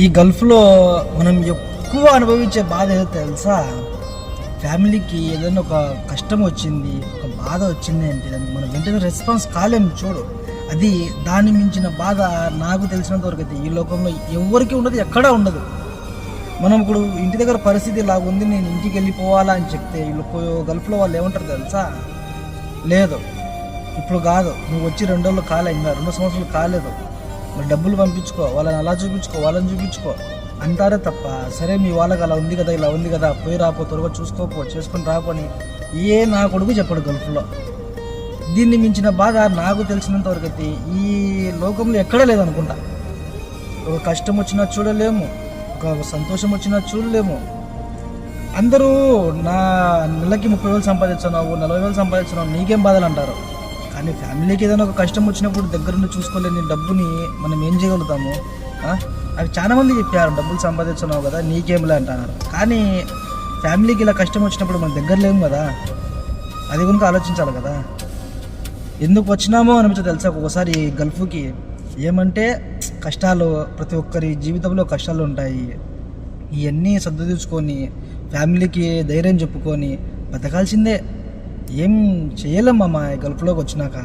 ఈ గల్ఫ్లో మనం ఎక్కువ అనుభవించే బాధ ఏదో తెలుసా? ఫ్యామిలీకి ఏదైనా ఒక కష్టం వచ్చింది, ఒక బాధ వచ్చింది అంటే దానికి మనం వెంటనే రెస్పాన్స్ కాలేము చూడు. అది దాన్ని మించిన బాధ నాకు తెలిసినంత వరకు అయితే ఈ లోకంలో ఎవరికి ఉండదు, ఎక్కడా ఉండదు. మనం ఇప్పుడు ఇంటి దగ్గర పరిస్థితి ఇలాగుంది, నేను ఇంటికి వెళ్ళిపోవాలా అని చెప్తే వీళ్ళు గల్ఫ్లో వాళ్ళు ఏమంటారు తెలుసా? లేదు ఇప్పుడు కాదు, నువ్వు వచ్చి 2 రోజులు కాలే, ఇంకా 2 సంవత్సరాలు కాలేదు, మరి డబ్బులు పంపించుకో, వాళ్ళని అలా చూపించుకో, వాళ్ళని చూపించుకో అంటారే తప్ప, సరే మీ వాళ్ళకి అలా ఉంది కదా, ఇలా ఉంది కదా, పోయి రాపో, త్వరగా చూసుకోపో, చేసుకొని రాపోని నా కొడుకు చెప్పాడు గల్ఫ్లో. దీన్ని మించిన బాధ నాకు తెలిసినంత వరకు అయితే ఈ లోకంలో ఎక్కడా లేదనుకుంటా. ఒక కష్టం వచ్చినా చూడలేము, ఒక సంతోషం వచ్చినా చూడలేము. అందరూ నా నెలకి 30,000 సంపాదించున్నావు, 40,000 సంపాదించున్నావు, నీకేం బాధలు అంటారు. కానీ ఫ్యామిలీకి ఏదైనా ఒక కష్టం వచ్చినప్పుడు దగ్గరుండి చూసుకోలేని డబ్బుని మనం ఏం చేయగలుగుతాము? నాకు చాలామంది చెప్పారు, డబ్బులు సంపాదించున్నావు కదా నీకేంలే అంటున్నారు. కానీ ఫ్యామిలీకి ఇలా కష్టం వచ్చినప్పుడు మన దగ్గర లేము కదా, అది కనుక ఆలోచించాలి కదా. ఎందుకు వచ్చినామో అనిపించదు తెలుసా ఒకసారి గల్ఫ్కి. ఏమంటే కష్టాలు, ప్రతి ఒక్కరి జీవితంలో కష్టాలు ఉంటాయి. ఇవన్నీ సర్దుదీర్చుకొని ఫ్యామిలీకి ధైర్యం చెప్పుకొని బతకాల్సిందే. ఏం చేయలేమ్మా గల్ఫ్లోకి వచ్చినాక.